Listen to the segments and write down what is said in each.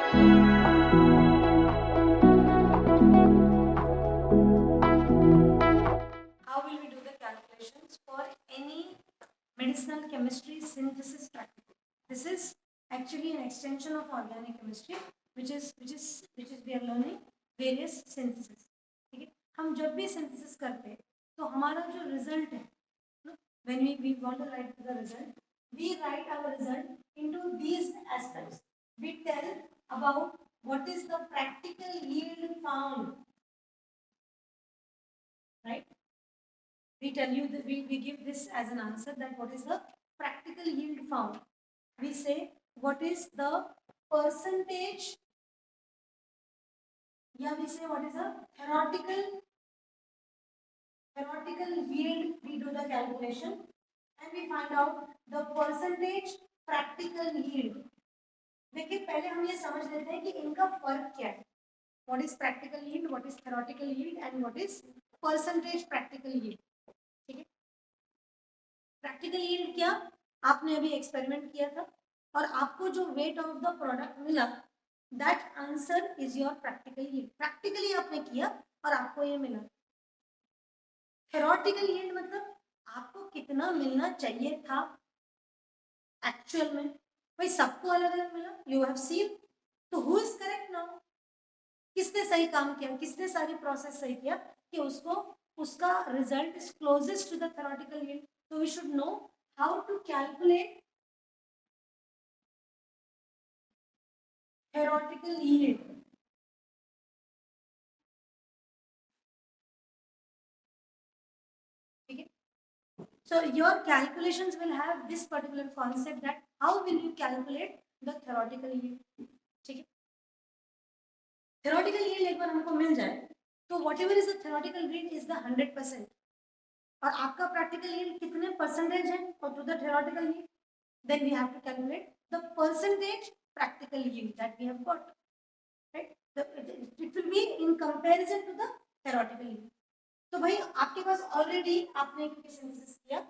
How will we do the calculations for any medicinal chemistry synthesis practical? This is actually an extension of organic chemistry, which is we are learning various synthesis. ठीक है, हम जब भी synthesis करते हैं तो हमारा जो result है, when we want to write the result, we write our result into these aspects. We tell about what is the practical yield found, right? We tell you that we give this as an answer, that what is the practical yield found. We say what is the percentage, yeah, we say what is the theoretical yield. We do the calculation and we find out the percentage practical yield. देखिए पहले हम ये समझ लेते हैं कि इनका फर्क क्या है. What is practical yield, what is theoretical yield, and what is percentage practical yield. ठीक है, प्रैक्टिकल यील्ड क्या, आपने अभी एक्सपेरिमेंट किया था और आपको जो वेट ऑफ द प्रोडक्ट मिला, that answer is your practical yield. Practically आपने किया और आपको ये मिला. थ्योरेटिकल यील्ड मतलब आपको कितना मिलना चाहिए था एक्चुअल में. भाई सबको अलग अलग मिला, यू हैव सीन. तो हु इज करेक्ट नाउ, किसने सही काम किया, किसने सारी प्रोसेस सही किया कि उसको उसका result is closest to the theoretical yield. So we should know how to calculate theoretical yield. Okay. So your calculations will have this particular concept, that how will you calculate the theoretical yield. ठीक है, theoretical yield एक बार हमको मिल जाए तो whatever is the theoretical yield is the 100%. और आपका practical yield कितने percentage है और to the theoretical yield, then we have to calculate the percentage practical yield that we have got, right. It will be in comparison to the theoretical yield. तो भाई आपके पास already, आपने synthesis किया,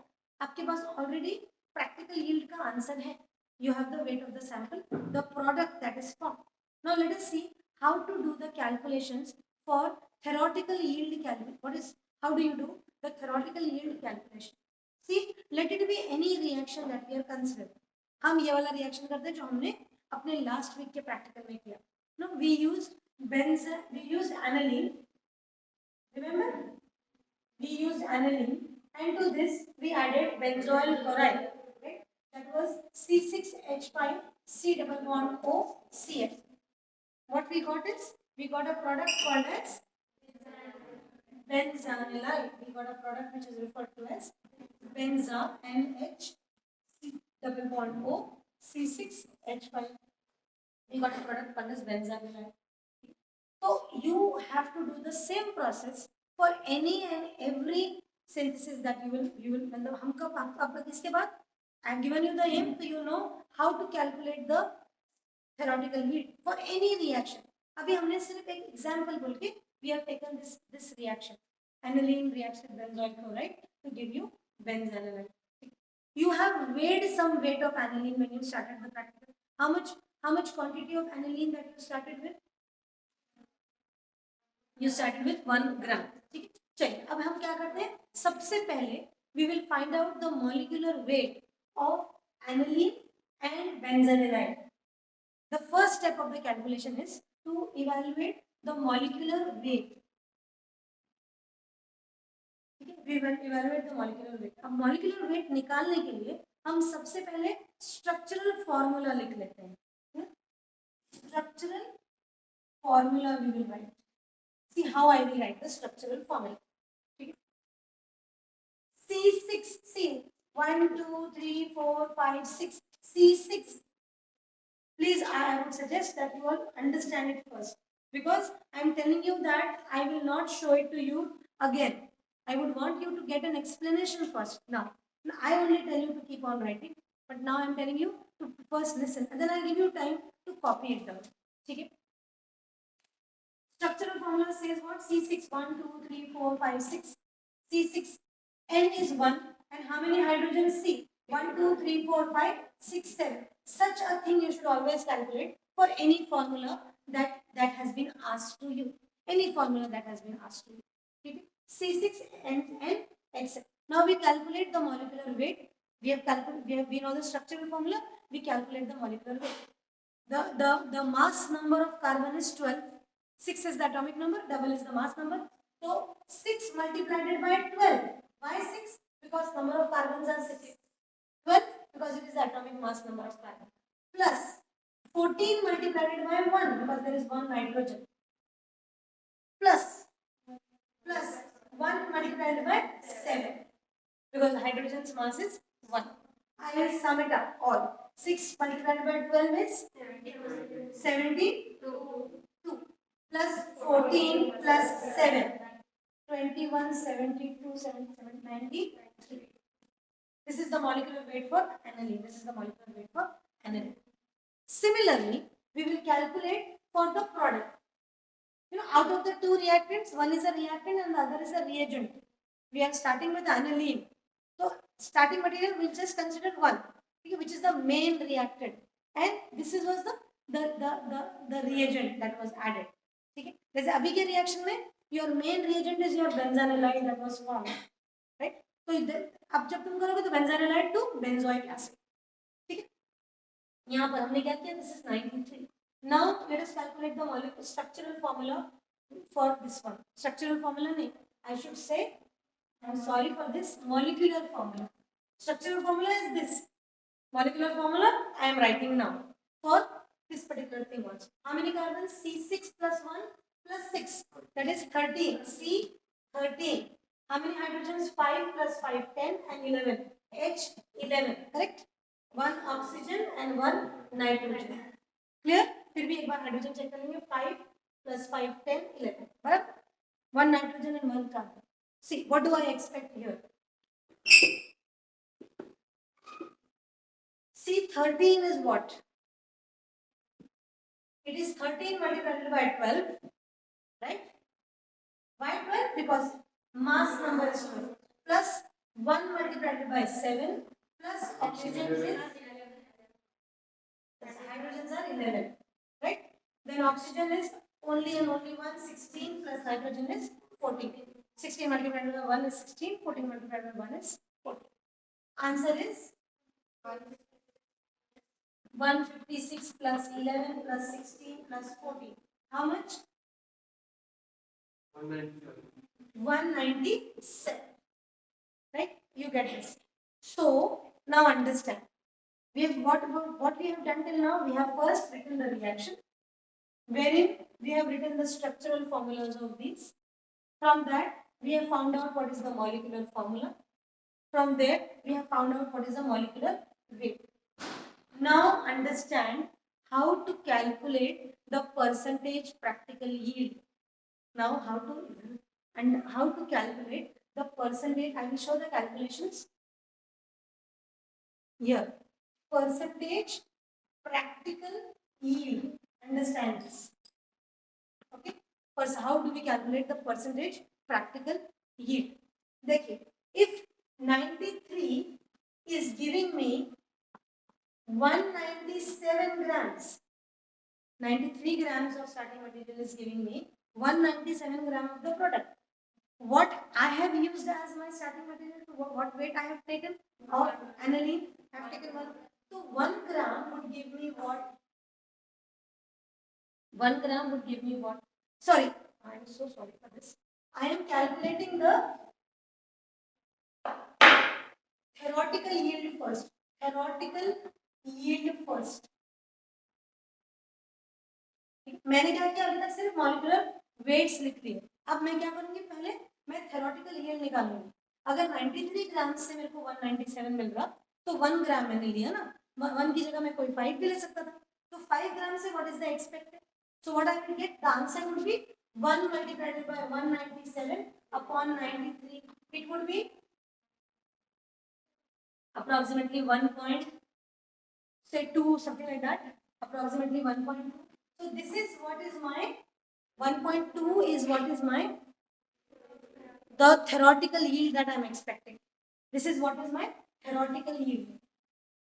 आपके पास ऑलरेडी प्रैक्टिकल यील्ड का answer है. You have the weight of the sample, the product that is form. Now let us see how to do the calculations for theoretical yield calculation. What is, how do you do the theoretical yield calculation? See, let it be any reaction that we are considering. हम ये वाला reaction करते हैं जो हमने अपने last week के practical में किया. No, we used aniline. Remember, we used aniline, and to this we added benzoyl chloride. Right? That was C6H5 C double bond O CF. What we got is, we got a product called as benzanilide. We got a product which is referred to as benza, NH C double bond O C6H5. We got a product called as benzanilide. So you have to do the same process for any and every synthesis that you will. मतलब हम कब आपका किसके बाद, I have given you the aim, so you know how to calculate the theoretical yield for any reaction. अभी हमने सिर्फ एक example बोल के we have taken this reaction, aniline reacts with benzoyl chloride to give you benzanilide. You have weighed some weight of aniline when you started the practical. How much quantity of aniline that you started with? You started with 1 gram. ठीक है, चलिए अब हम क्या करते हैं, सबसे पहले we will find out the molecular weight of aniline and benzanilide. The first step of the calculation is to evaluate the molecular weight. ठीक है, we will evaluate the molecular weight. अब molecular weight निकालने के लिए हम सबसे पहले structural formula लिख लेते हैं. Structural formula we will write. See how I will write the structural formula. Okay. C6, C 1, 2, 3, 4, 5, 6. C6. Please, I would suggest that you all understand it first, because I am telling you that I will not show it to you again. I would want you to get an explanation first. Now I only tell you to keep on writing, but now I am telling you to first listen, and then I'll give you time to copy it down. Okay. Structural formula says what? C6, 1, 2, 3, 4, 5, 6. C6, N is 1. And how many hydrogens? C. 1, 2, 3, 4, 5, 6, 7. Such a thing you should always calculate for any formula that has been asked to you. Any formula that has been asked to you. Okay? C6 and X. Now we calculate the molecular weight. We know the structural formula. We calculate the molecular weight. The mass number of carbon is 12. 6 is the atomic number. Double is the mass number. So 6 multiplied by 12. Why 6? Because number of carbons are 6. 12 because it is the atomic mass number of carbon. Plus 14 multiplied by 1 because there is one nitrogen. Plus 1 multiplied by 7 because hydrogen's mass is 1. I will sum it up all. 6 multiplied by 12 is 72 plus 14 plus 7. 21, 72, 77, 93. This is the molecular weight for aniline. This is the molecular weight for aniline. Similarly, we will calculate for the product. Out of the two reactants, one is a reactant and the other is a reagent. We are starting with aniline. So, starting material, we'll just consider one, which is the main reactant. And this was the reagent that was added. Okay? जैसे अभी के reaction में your main reagent is your benzanilide that was formed, right? तो अब जब तुम करोगे तो benzanilide to benzoic acid, ठीक है? यहाँ पर हमने क्या किया? This is 93. Now let us calculate the molecular structural formula for this one. Structural formula नहीं, I should say, I'm sorry for this, molecular formula. Structural formula is this. Molecular formula I am writing now for this particular thing also. How many carbons? C6 plus 1 plus 6. That is 13. C 13. How many hydrogens? 5 plus 5, 10 and 11. H 11. Correct? One oxygen and one nitrogen. Clear? फिर भी एक बार hydrogen check करेंगे. 5 plus 5, 10, 11. बराबर? One nitrogen and one carbon. See, what do I expect here? C13 is what? It is 13 multiplied by 12, right? Why 12? Because mass number is 12. Plus 1 multiplied by 7 plus oxygen is hydrogens are 11, right? Then oxygen is only and only 1, 16 plus hydrogen is 14. 16 multiplied by 1 is 16, 14 multiplied by 1 is 14. Answer is 156 plus 11 plus 16 plus 14. How much? 197. Right? You get this. So now understand. We have what we have done till now. We have first written the reaction, wherein we have written the structural formulas of these. From that, we have found out what is the molecular formula. From there, we have found out what is the molecular weight. Now understand how to calculate the percentage practical yield. Now how to calculate the percentage. I will show the calculations here. Percentage practical yield. Understand this. Okay. First, how do we calculate the percentage practical yield? देखिए, if 93 is giving me 197 grams. 93 grams of starting material is giving me 197 grams of the product. What I have used as my starting material, to what weight I have taken of aniline, I have taken 1. So 1 gram would give me what? 1 gram would give me what? Sorry, I am so sorry for this. I am calculating the theoretical yield first. Theoretical yield first. मैंने क्या किया? अभी तक सिर्फ molecular weights लिख दिए. अब मैं क्या करूंगी? पहले मैं थेरोटिकल यील्ड निकालूंगी. अगर 93 ग्राम से मेरे को 197 मिल रहा तो 1 ग्राम मैंने लिया ना. 1 की जगह मैं कोई 5 भी ले सकता था. तो 5 ग्राम से what is the expected? So what I will get? The answer would be 1 multiplied by 197 upon 93. It would be approximately 1.2, something like that. Approximately 1.2. So this is what is my 1.2 is what is my the theoretical yield that I am expecting. This is what is my theoretical yield.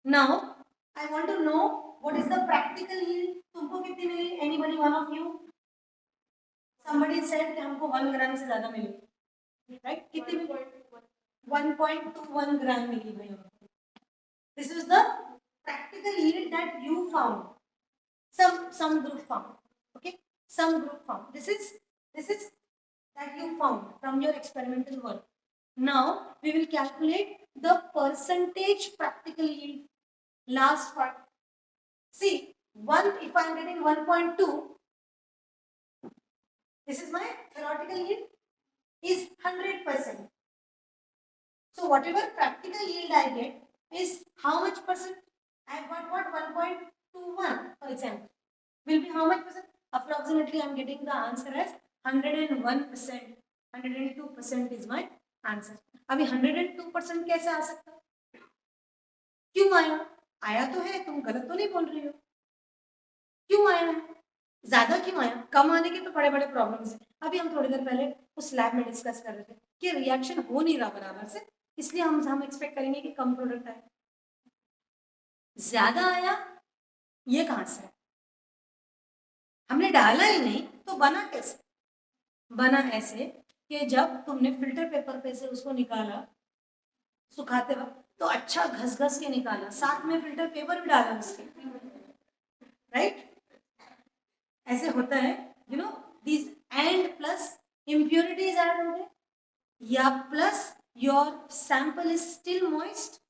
Now I want to know what is the practical yield. तुमको कितनी मिली? Anybody, one of you? Somebody said कि हमको 1 ग्राम से ज्यादा मिली, right? कितनी मिली? 1.21 ग्राम मिली भाई हमको. This is the practical yield that you found. Some group found. Okay, some group found. This is that you found from your experimental work. Now we will calculate the percentage practical yield. Last part. See, if I am getting 1.2, this is my theoretical yield is 100%. So whatever practical yield I get is how much percent? I have got what? 1.21, for example. Will be how much percent? Approximately I am getting the answer as 101%. 102% is my answer. अभी 102% कैसे आ सकता? क्यों आया? आया तो है, तुम गलत तो नहीं बोल रही हो. क्यों आया है? ज्यादा क्यों आया? कम आने के तो बड़े बड़े प्रॉब्लम्स हैं. अभी हम थोड़ी देर पहले उस लैब में डिस्कस कर रहे थे कि रिएक्शन हो नहीं रहा बराबर से, इसलिए हम एक्सपेक्ट करेंगे कि कम प्रोडक्ट आए. ज्यादा आया, ये कहां से? हमने डाला ही नहीं, तो बना कैसे? बना ऐसे कि जब तुमने फिल्टर पेपर पे से उसको निकाला सुखाते वक्त, तो अच्छा घस घस के निकाला, साथ में फिल्टर पेपर भी डाला उसके, राइट? ऐसे होता है, you know, this and plus impurities add हो गए, या plus your sample is still moist,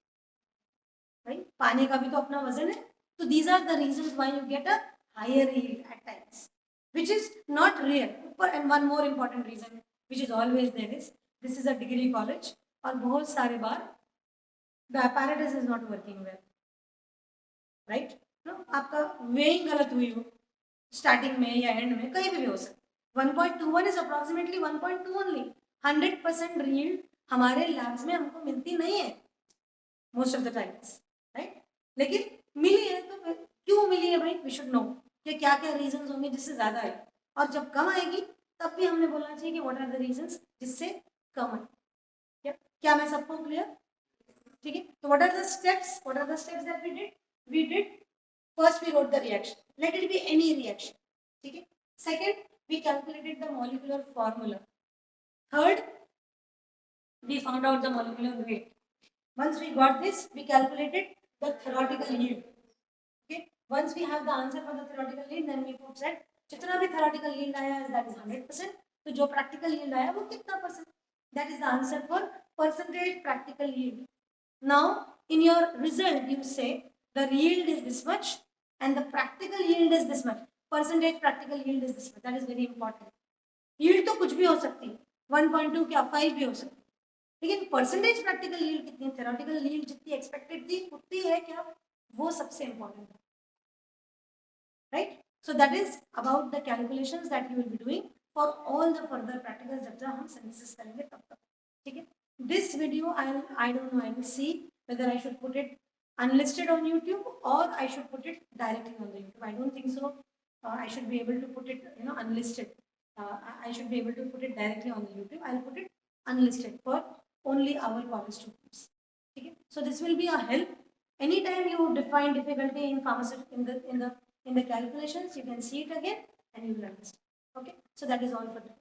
right? पानी का भी तो अपना वजन है. तो these are the reasons why you get a higher yield at times, which is not real. And one more important reason which is always there is this is a degree college, और बहुत सारे बार the apparatus is not working well, right? No, आपका weighing गलत हुई हो starting में या and में, कहीं भी हो सकता. 1.21 is approximately 1.2 only. 100% yield हमारे लैब्स में हमको मिलती नहीं है most of the times, right? लेकिन मिली है, तो क्यों मिली है भाई? We should know कि क्या क्या रीजंस होंगे जिससे ज्यादा आए, और जब कम आएगी तब भी हमने बोलना चाहिए कि व्हाट आर द रीजंस जिससे कम आए. क्या मैं सबको क्लियर? ठीक है. तो what are the steps that we did first we wrote the reaction, let it be any reaction. ठीक है. Second, we calculated the molecular formula. Third, we found out the molecular weight. Once we got this, we calculated the theoretical yield. Okay. Once we have the answer for the theoretical yield, then we put that जितना भी theoretical yield आया है that is 100%. तो जो practical yield आया वो कितना percent? That is the answer for percentage practical yield. Now in your result you say the yield is this much and the practical yield is this much. Percentage practical yield is this much. That is very important. Yield तो कुछ भी हो सकती है, 1.2 क्या 5 भी हो सकती है, लेकिन परसेंटेज प्रैक्टिकल यील्ड कितनी, थ्योरेटिकल यील्ड जितनी एक्सपेक्टेड थी उतनी है क्या, वो सबसे इंपॉर्टेंट है, right? So that is about the calculations that you will be doing for all the further practical जब हम सिंथेसिस करेंगे तब तक. ठीक है. This video I don't know, I will see whether I should put it unlisted on YouTube or I should put it directly on the YouTube. I don't think so. I should be able to put it, unlisted. I should be able to put it directly on the YouTube. I'll put it unlisted for only our college students. Okay. So this will be a help. Anytime you define difficulty in pharmaceutical in the calculations, you can see it again and you will understand. Okay. So that is all for today.